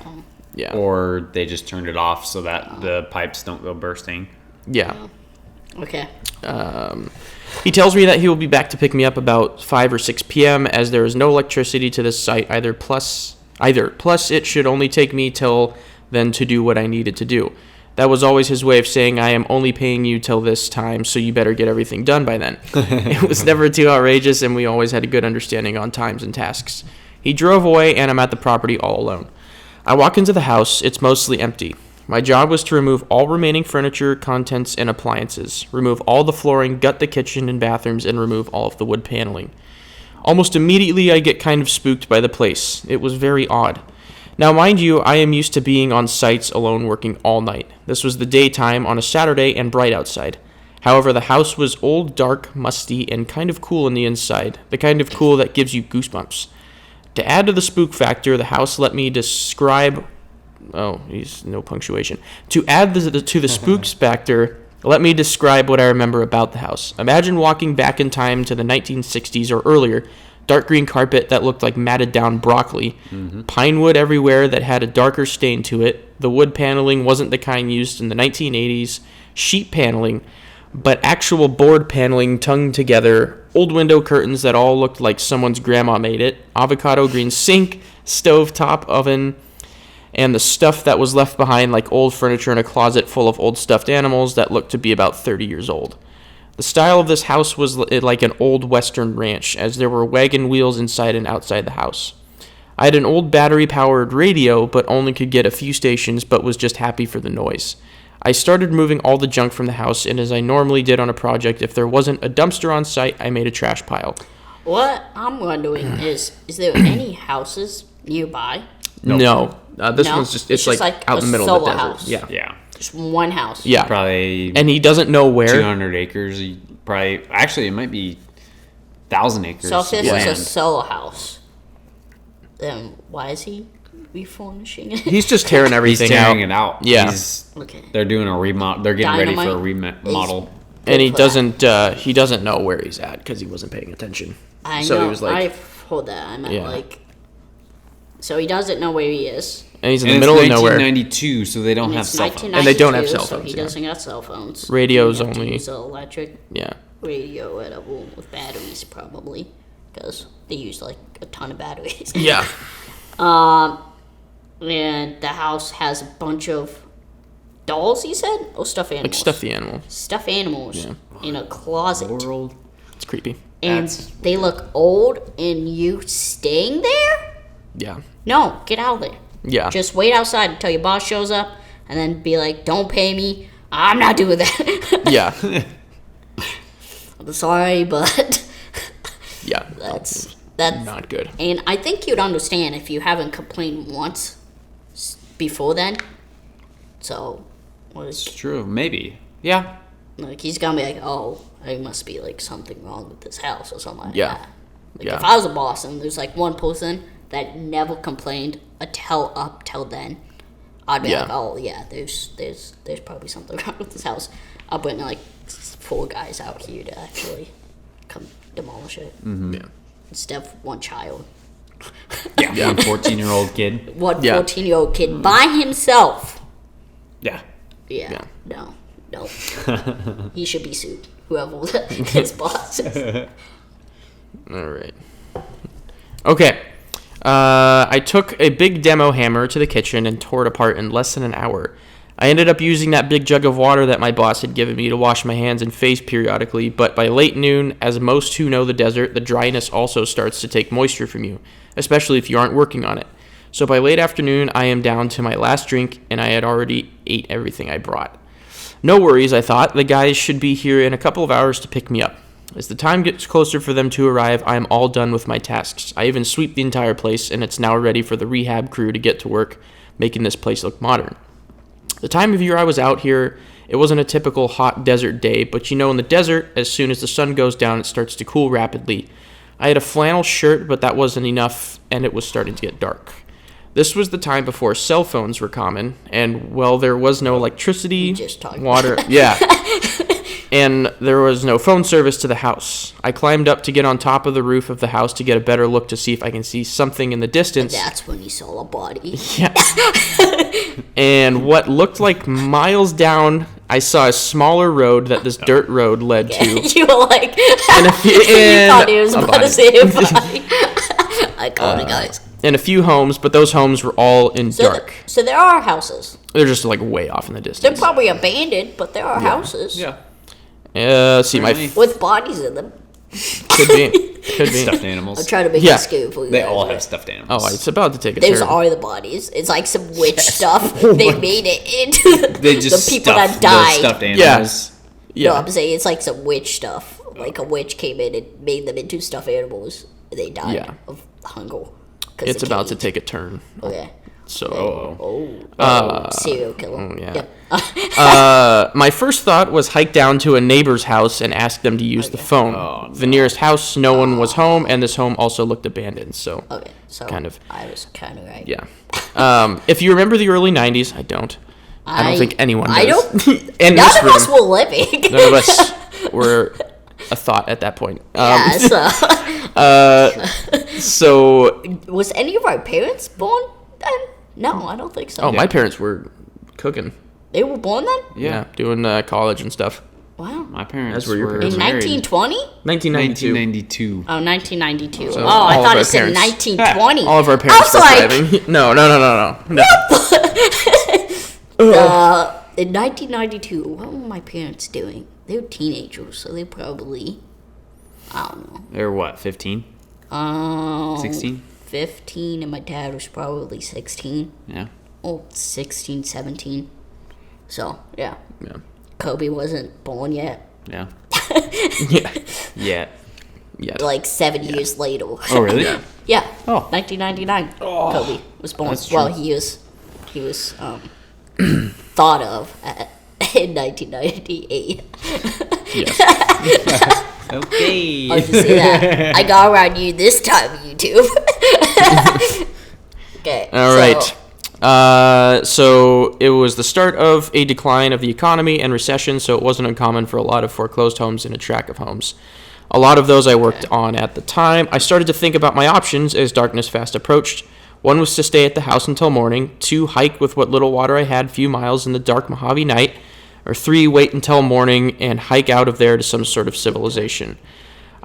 Yeah. Or they just turned it off so that the pipes don't go bursting. Yeah. Okay. He tells me that he will be back to pick me up about 5 or 6 p.m. as there is no electricity to this site either. Plus it should only take me till then to do what I needed to do. That was always his way of saying, I am only paying you till this time, so you better get everything done by then. It was never too outrageous, and we always had a good understanding on times and tasks. He drove away, and I'm at the property all alone. I walk into the house. It's mostly empty. My job was to remove all remaining furniture, contents, and appliances, remove all the flooring, gut the kitchen and bathrooms, and remove all of the wood paneling. Almost immediately, I get kind of spooked by the place. It was very odd. Now, mind you, I am used to being on sites alone working all night. This was the daytime on a Saturday and bright outside. However, the house was old, dark, musty, and kind of cool on the inside. The kind of cool that gives you goosebumps. To add to the spook factor, the house let me describe... Oh, he's no punctuation. To add to the spooks factor, let me describe what I remember about the house. Imagine walking back in time to the 1960s or earlier. Dark green carpet that looked like matted down broccoli. Pine wood everywhere that had a darker stain to it. The wood paneling wasn't the kind used in the 1980s. Sheet paneling, but actual board paneling tongued together. Old window curtains that all looked like someone's grandma made it. Avocado green sink, stovetop oven, and the stuff that was left behind like old furniture in a closet full of old stuffed animals that looked to be about 30 years old. The style of this house was like an old western ranch, as there were wagon wheels inside and outside the house. I had an old battery-powered radio, but only could get a few stations, but was just happy for the noise. I started moving all the junk from the house, and as I normally did on a project, if there wasn't a dumpster on site, I made a trash pile. What I'm wondering is there any houses nearby? No. This No? one's just, It's it's just like like out a in the middle of the solo desert. house. Yeah. Yeah. Just one house. Yeah. Probably And he doesn't know where. 200 acres. Probably, actually, it might be 1,000 acres. So if this of is a land. solo house, then why is he refurnishing it? He's just tearing He's everything tearing out. it out. Yeah. Okay. They're doing a remodel. They're getting ready for a Dynamite remodel. Good And he for doesn't know where he's at because he wasn't paying attention. I So know. he was like- I've heard that. I meant Yeah. like. So he doesn't know where he is. And he's in And the it's middle of nowhere. 1992, so they don't And have it's cell phones. And they don't have 1992, cell phones, So he yeah. doesn't got cell phones. Radios You have to only. use an electric Yeah. radio at a room with batteries, probably, because they use like a ton of batteries. Yeah. And the house has a bunch of dolls. He said, or stuffed animals. Like stuffed the animal. Stuffed animals Yeah. in a closet. World. It's creepy. And That's- they look old, and you staying there? Yeah. No, get out of there. Yeah. Just wait outside until your boss shows up, and then be like, "Don't pay me. I'm not doing that." Yeah. I'm sorry, but Yeah. that's Not good. And I think you'd understand if you haven't complained once before then. So, It's true. Maybe. Yeah. like he's gonna be like, "Oh, there must be like something wrong with this house or something like Yeah. that." Like Yeah. if I was a boss and there's like one person that never complained up till then, I'd be Yeah. like, "Oh yeah, there's probably something wrong with this house." I'll bring like 4 guys out here to actually come demolish it Yeah. instead of one child, Yeah. One 14-year-old kid. one Yeah. 14-year-old kid by himself. Yeah. Yeah, no. He should be sued. Whoever his boss is. All right. Okay. I took a big demo hammer to the kitchen and tore it apart in less than an hour. I ended up using that big jug of water that my boss had given me to wash my hands and face periodically, but by late noon, as most who know the desert, the dryness also starts to take moisture from you, especially if you aren't working on it. So by late afternoon, I am down to my last drink, and I had already ate everything I brought. No worries, I thought. The guys should be here in a couple of hours to pick me up. As the time gets closer for them to arrive, I am all done with my tasks. I even sweep the entire place, and it's now ready for the rehab crew to get to work, making this place look modern. The time of year I was out here, it wasn't a typical hot desert day, but in the desert, as soon as the sun goes down, it starts to cool rapidly. I had a flannel shirt, but that wasn't enough, and it was starting to get dark. This was the time before cell phones were common, and, well, there was no electricity, just talked water, yeah, and there was no phone service to the house. I climbed up to get on top of the roof of the house to get a better look to see if I can see something in the distance. That's when you saw a body. Yeah. And what looked like miles down, I saw a smaller road that this dirt road led to. You were like, And a few, you thought he was a about body. to say a body. I called it, guys. And a few homes, but those homes were all in So, dark. so there are houses. They're just like way off in the They're distance. probably abandoned, but there are houses Let's see, my with bodies in them. could be. Stuffed I'm animals. trying to make Yeah. a scoop for you They guys. all have stuffed animals. Oh, it's about to take a Those turn. are the bodies. It's like some witch stuff. They made it into They just the people stuff that died. the stuffed animals. No, I'm saying it's like some witch stuff. Like a witch came in and made them into stuffed animals. And they died Yeah. of hunger. 'Cause It's they about to can't take a turn. eat. Okay. So, Serial killer. yeah. Yep. My first thought was hike down to a neighbor's house and ask them to use the phone. The nearest house, no one was home, and this home also looked abandoned. So, Okay, so Kind of. I was kind of right. yeah. If you remember the early '90s, I don't. I don't think anyone does. I don't. In None this of room, us were living. none of us were a thought at that point. Yeah, so So, was any of our parents born then? No, I don't think so. my parents were cooking. They were born then? Yeah, doing college and stuff. Wow. My parents That's where your were parents In married. 1920? 1992. 1992. Oh, 1992. So oh, I all thought of it said our parents- 1920. All of our I parents was were like, thriving. No. in 1992, what were my parents doing? They were teenagers, so they probably, I don't know, They were what, 15? 16? 15, and my dad was probably 16. Yeah. Oh, 16, 17. So, yeah. Yeah. Kobe wasn't born yet. Yeah. Yeah. Yeah. Yeah. Like 7 years later. Oh, really? Yeah. Oh. 1999. Kobe was born. That's true. Well, he was thought of in 1998. Yes. Okay. How'd you see that? I got around you this time, YouTube. Okay. All right. So it was the start of a decline of the economy and recession, so it wasn't uncommon for a lot of foreclosed homes and a tract of homes. A lot of those I worked on at the time. I started to think about my options as darkness fast approached. One was to stay at the house until morning. 2, hike with what little water I had a few miles in the dark Mojave night. Or 3, wait until morning and hike out of there to some sort of civilization.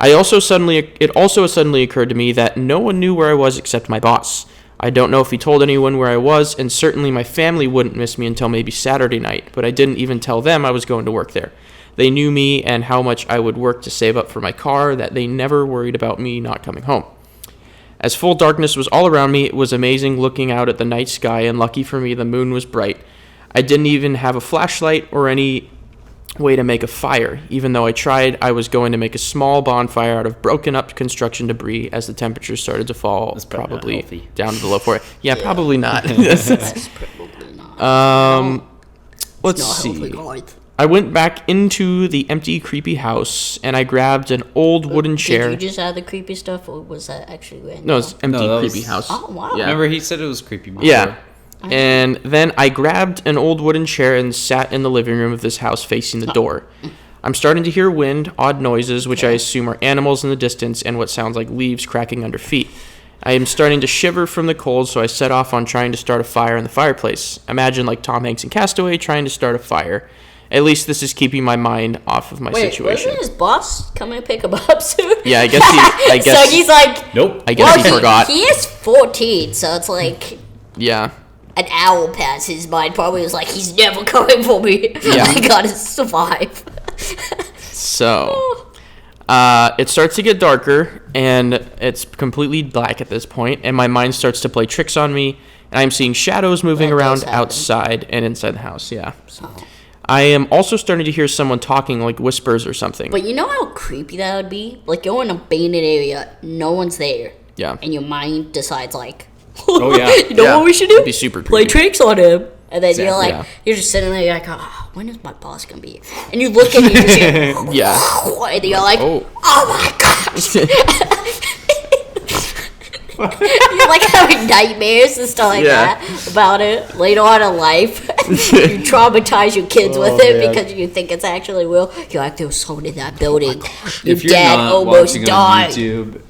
It also suddenly occurred to me that no one knew where I was except my boss. I don't know if he told anyone where I was, and certainly my family wouldn't miss me until maybe Saturday night, but I didn't even tell them I was going to work there. They knew me and how much I would work to save up for my car, that they never worried about me not coming home. As full darkness was all around me, it was amazing looking out at the night sky, and lucky for me, the moon was bright. I didn't even have a flashlight or any way to make a fire. Even though I tried, I was going to make a small bonfire out of broken up construction debris as the temperatures started to fall, That's probably not probably healthy. down to the low 40. Yeah, probably not. That's probably not. Let's Not see. healthy, guys. I went back into the empty, creepy house, and I grabbed an old wooden chair. Did you just add the creepy stuff, or was that actually random? No, it's empty, No, that creepy was- house. Oh, wow. Yeah. Remember, he said it was creepy before. Yeah. And then I grabbed an old wooden chair and sat in the living room of this house facing the door. I'm starting to hear wind, odd noises, which I assume are animals in the distance, and what sounds like leaves cracking under feet. I am starting to shiver from the cold, so I set off on trying to start a fire in the fireplace. Imagine like Tom Hanks in Castaway trying to start a fire. At least this is keeping my mind off of my Wait, situation. wasn't his boss coming to pick him up soon? Yeah, I guess he. So he's like, Nope. I guess well, he forgot. He is 14, so it's like Yeah. an hour past his mind. Probably was like, he's never coming for me. Yeah. I gotta survive. So, it starts to get darker, and it's completely black at this point, and my mind starts to play tricks on me, and I'm seeing shadows moving That around does happen. outside and inside the house, yeah. So, I am also starting to hear someone talking like whispers or something. But you know how creepy that would be? Like, you're in an abandoned area, no one's there. Yeah. And your mind decides, like, Oh, yeah. you know Yeah. what we should do? It'd be super Play creepy. tricks on him. And then you're Exactly, like, yeah. you're just sitting there, you're like, oh, when is my boss gonna be here? And you look and you just hear, Yeah. and you're like, Oh. oh my gosh. You're like having nightmares and stuff like Yeah. that about it later on in life. You traumatize your kids with it man. because you think it's actually real. You're like, there was someone in that building. Your If you're dad not almost watching died. on YouTube,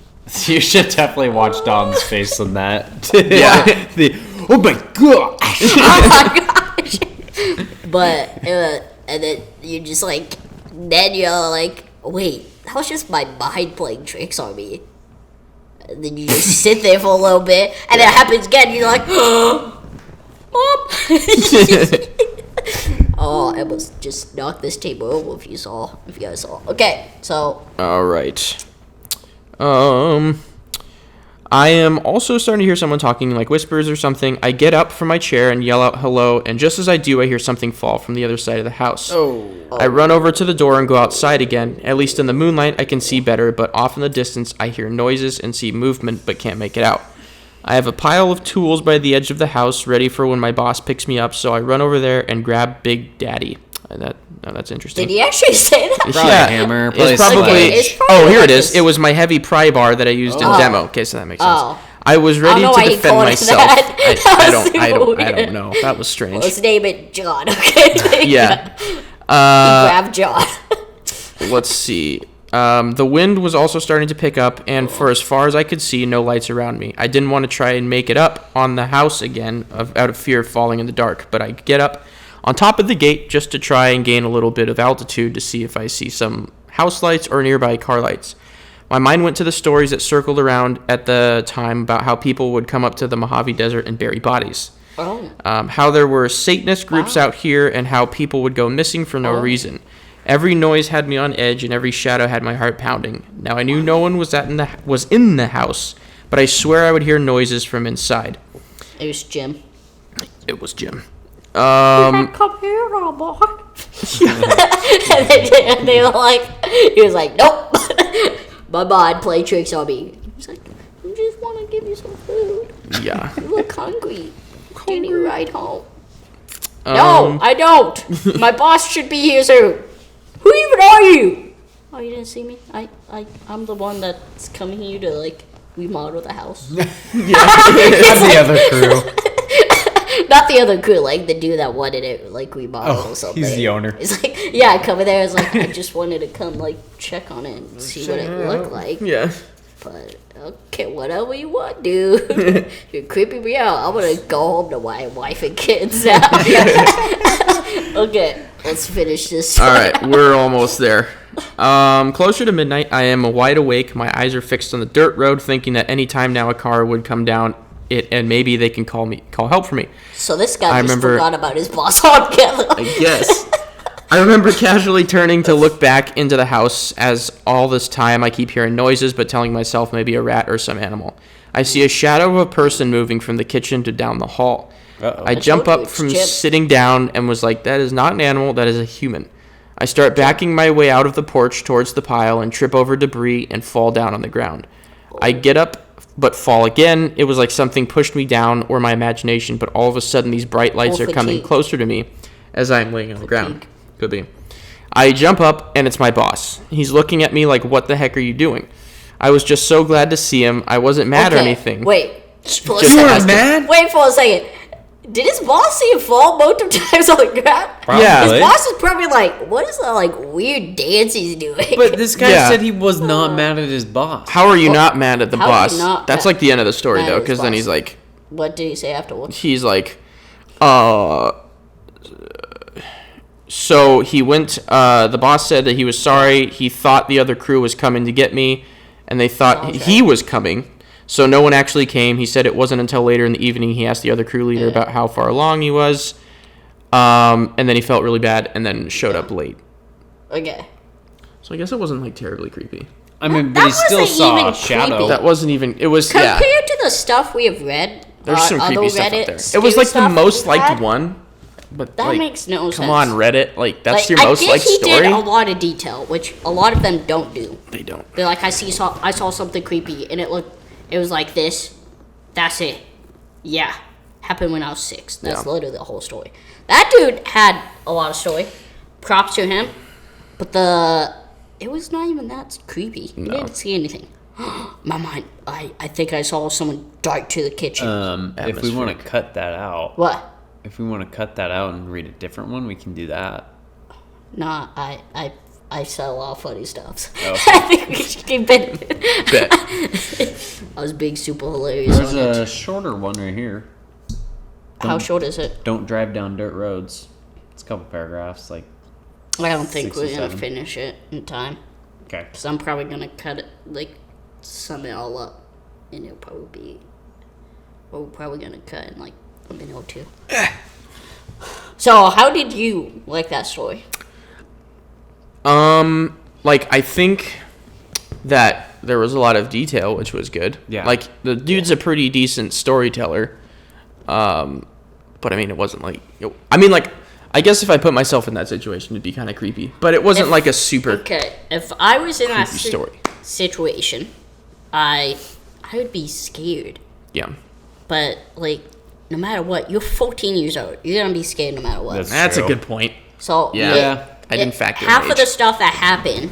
you should definitely watch Dom's face on that. Yeah. Oh my god! Oh my gosh. But, and then you just like, then you're like, wait, that was just my mind playing tricks on me. And then you just sit there for a little bit, and then it happens again, you're like, Mom! Oh, I almost just knocked this table over if you guys saw. Okay, so, All right. I am also starting to hear someone talking like whispers or something. I get up from my chair and yell out hello, and just as I do, I hear something fall from the other side of the house. I run over to the door and go outside again. At least in the moonlight, I can see better, but off in the distance, I hear noises and see movement, but can't make it out. I have a pile of tools by the edge of the house, ready for when my boss picks me up, so I run over there and grab Big Daddy. That's interesting. did he actually say that? Probably a hammer, probably It's a probably. Okay, it's probably Oh, here like it is. this- It was my heavy pry bar that I used in Oh. demo. Okay, so that makes sense. Oh. I was ready know to why he defend called it myself. that. I That was don't weird. know. That was strange. Let's name it John, okay? Yeah. Grab John. Let's see. The wind was also starting to pick up, and for as far as I could see, no lights around me. I didn't want to try and make it up on the house again, out of fear of falling in the dark, but I get up on top of the gate just to try and gain a little bit of altitude to see if I see some house lights or nearby car lights. My mind went to the stories that circled around at the time about how people would come up to the Mojave Desert and bury bodies. Oh. How there were Satanist groups out here, and how people would go missing for no reason. Every noise had me on edge, and every shadow had my heart pounding. Now I knew no one was in the house, but I swear I would hear noises from inside. It was Jim. It was Jim. Come here, boy. and they were like, he was like, nope. My mind played tricks on me. He was like, I just want to give you some food. Yeah. You look hungry. Do you need a ride home? No, I don't. My boss should be here soon. Who even are you? Oh, you didn't see me? I'm the one that's coming here to, like, remodel the house. the other crew. Not the other crew, like the dude that wanted it, like, remodeled or something. He's the owner. It's like, yeah, I come in there, it's like, I just wanted to come, like, check on it and see what it looked like. Yeah. But, okay, whatever you want, dude. You're creeping me out. I'm gonna go home to my wife and kids now. Okay, let's finish this. All right, we're almost there. Closer to midnight, I am wide awake. My eyes are fixed on the dirt road, thinking that any time now a car would come down it, and maybe they can call help for me. So this guy I just remember- forgot about his boss altogether. Yes. I remember casually turning to look back into the house as all this time I keep hearing noises but telling myself maybe a rat or some animal. I see a shadow of a person moving from the kitchen to down the hall. Uh-oh. I jump told you, up it's from Chip. sitting down and was like, that is not an animal, that is a human. I start backing my way out of the porch towards the pile and trip over debris and fall down on the ground. I get up but fall again. It was like something pushed me down or my imagination, but all of a sudden these bright lights are coming fatigue. closer to me as I'm laying on the ground. Could be. I jump up and it's my boss. He's looking at me like, what the heck are you doing? I was just so glad to see him. I wasn't mad or Okay, anything. Wait. For a Just second. asked him. mad? Wait for a second. Did his boss see him fall multiple times on the ground? Yeah. His boss is probably like, what is that, like, weird dance he's doing? But this guy Yeah. said he was not mad at his boss. How are you not mad at the how are you boss? not That's mad- like the end of the story mad though, at his because then boss? he's like, What did he say afterwards? So he went, the boss said that he was sorry. He thought the other crew was coming to get me, and they thought Okay. he was coming. So no one actually came. He said it wasn't until later in the evening he asked the other crew leader about how far along he was. And then he felt really bad and then showed up late. Okay. So I guess it wasn't like terribly creepy. I mean, That but he still wasn't saw even a shadow. creepy. That wasn't even, it was, Compared yeah. to the stuff we have read, There's some other creepy stuff Reddit out there. It scary was like the stuff most we've liked had, one. But That like, makes no sense. come on, Reddit. Like, that's Like, your most I liked think he story? did a lot of detail, which a lot of them don't do. They don't. They're like, I saw something creepy, and it was like this. That's it. Yeah, happened when I was 6. That's Yeah. literally the whole story. That dude had a lot of story. Props to him, but it was not even that creepy. You No. didn't see anything. My mind. I think I saw someone dart to the kitchen. If we want to cut that out, What? if we want to cut that out and read a different one, we can do that. Nah, I said a lot of funny stuff. Oh. I think we should keep it. Bet. I was being super hilarious. There's on it. a shorter one right here. How short is it? Don't drive down dirt roads. It's a couple paragraphs, like, I don't think 6 or we're gonna 7. finish it in time. okay. So I'm probably gonna cut it, like, sum it all up, and it'll probably be. We're probably gonna cut in like a minute or 2. So how did you like that story? Like, I think that there was a lot of detail, which was good. Yeah. Like, the dude's a pretty decent storyteller. But I mean, it wasn't like, like, I guess if I put myself in that situation, it'd be kind of creepy. But it wasn't If- like a super Okay, if I was in that creepy story. situation, I would be scared. Yeah. But like, no matter what, you're 14 years old. You're gonna be scared no matter what. That's a true. good point. So Yeah. I didn't factor in half of age. the stuff that happened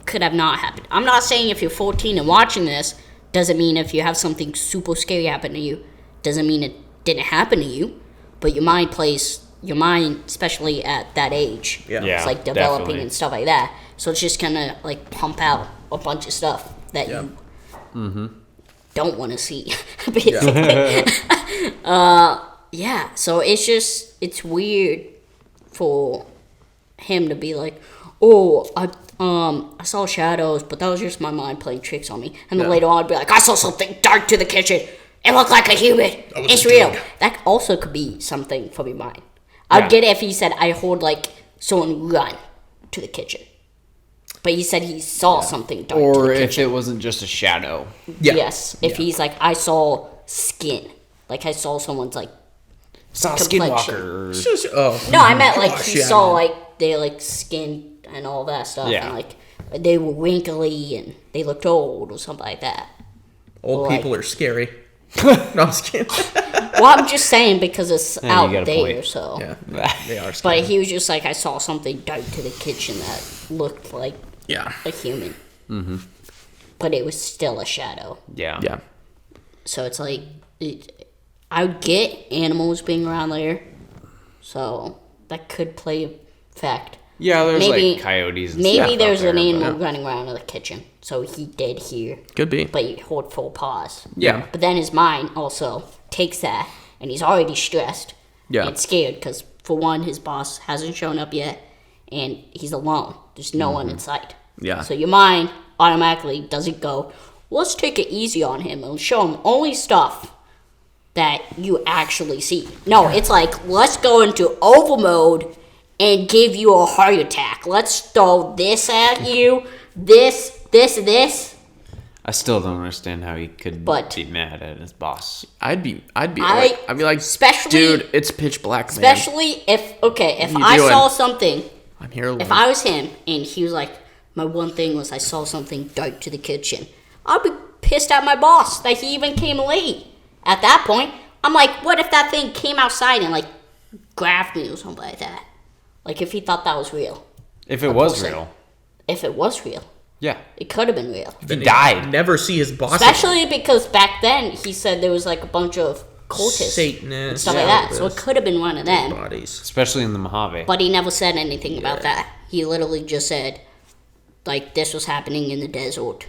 could have not happened. I'm not saying if you're 14 and watching this doesn't mean if you have something super scary happen to you doesn't mean it didn't happen to you, but your mind, especially at that age, Yeah. it's like developing definitely. and stuff like that. So it's just gonna like pump out a bunch of stuff that Yeah. you don't want to see, basically. Yeah. So it's weird for him to be like, oh, I saw shadows, but that was just my mind playing tricks on me. And then Yeah. later on, I'd be like, I saw something dark to the kitchen. It looked like a human. was It's a real. dude. That also could be something from your mind. I'd Yeah. get it if he said I heard like someone run to the kitchen, but he said he saw something dark to Or the if kitchen. it wasn't just a shadow. Yeah. Yes, if he's like I saw skin, like I saw someone's like. Saw Complexion. Skinwalker. Oh. No, I meant like Gosh, he yeah, saw man. like they like skin and all that stuff, Yeah. and like they were wrinkly and they looked old or something like that. Old like- people are scary. No, I'm just kidding. Well, I'm just saying because it's Yeah, you out got a there, point. so. Yeah, they are scary. But he was just like, I saw something dark to the kitchen that looked like Yeah. a human. Mm-hmm. But it was still a shadow. Yeah. Yeah. So it's like, I would get animals being around there, so that could play a fact. Yeah, there's Maybe- like coyotes and Maybe stuff out there's there, an but- animal running around in the kitchen, so he did hear, Could be. but he heard full pause. Yeah. But then his mind also takes that, and he's already stressed Yeah. and scared because, for one, his boss hasn't shown up yet, and he's alone. There's no one in sight. Yeah. So your mind automatically doesn't go, let's take it easy on him and show him only stuff that you actually see. No, it's like, let's go into over mode and give you a heart attack. Let's throw this at you, this. I still don't understand how he could But- be mad at his boss. I'd be I- like, I'd be like, especially- dude, it's pitch black, man. Especially if What are you I doing? saw something, I'm here alone. if I was him and he was like, my one thing was I saw something dark to the kitchen, I'd be pissed at my boss that he even came late. At that point, I'm like, what if that thing came outside and like grabbed me or something like that? Like if he thought that was real. If it was person. real. If it was real, Yeah. it could have been real. He died. Never see his boss. Especially because back then he said there was like a bunch of cultists Satanists. and stuff like that. So it could have been one of them. Bodies. Especially in the Mojave. But he never said anything about that. He literally just said, like, this was happening in the desert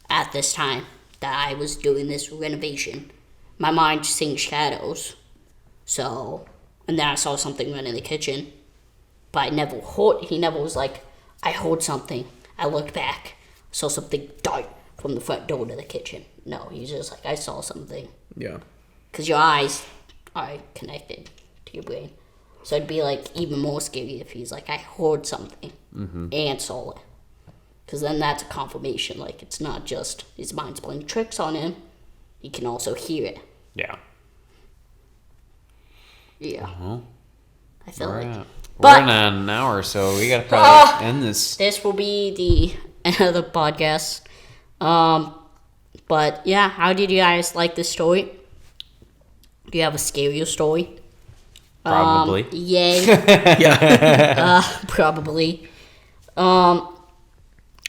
at this time that I was doing this renovation. My mind seeing shadows. So, and then I saw something run in the kitchen. But I never heard, he never was like, I heard something. I looked back, saw something dark from the front door to the kitchen. No, he was just like, I saw something. Yeah. Because your eyes are connected to your brain. So it'd be like even more scary if he's like, I heard something and saw it. Because then that's a confirmation. Like, it's not just his mind's playing tricks on him, he can also hear it. Yeah. Yeah. I feel like. We're But- in an hour, so we gotta probably end this. This will be the end of the podcast. But yeah, how did you guys like this story? Do you have a scarier story? Probably. Yay. Probably.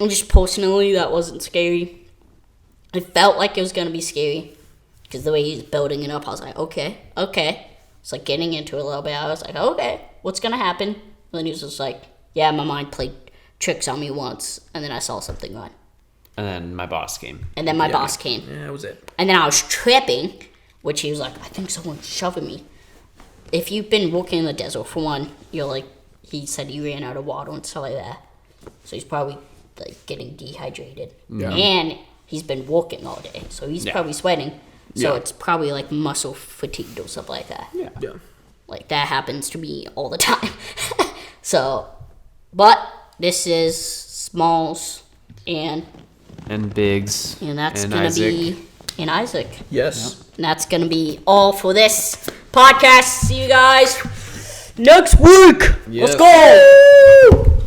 Just personally, that wasn't scary. It felt like it was gonna be scary because the way he's building it up, I was like, okay. It's like getting into it a little bit. I was like, okay, what's gonna happen? And then he was just like, yeah, my mind played tricks on me once, and then I saw something run. And then my boss came. And then my boss came. Yeah, that was it. And then I was tripping, which he was like, I think someone's shoving me. If you've been walking in the desert, for one, you're like, he said he ran out of water and stuff like that. So he's probably like getting dehydrated. Yeah. And he's been walking all day, so he's probably sweating. So Yeah. it's probably like muscle fatigued or something like that. Yeah. Yeah. Like that happens to me all the time. So, but this is Smalls and Biggs. that's and gonna Isaac. be in Isaac. Yes. And that's gonna be all for this podcast. See you guys next week. Let's Yep. go.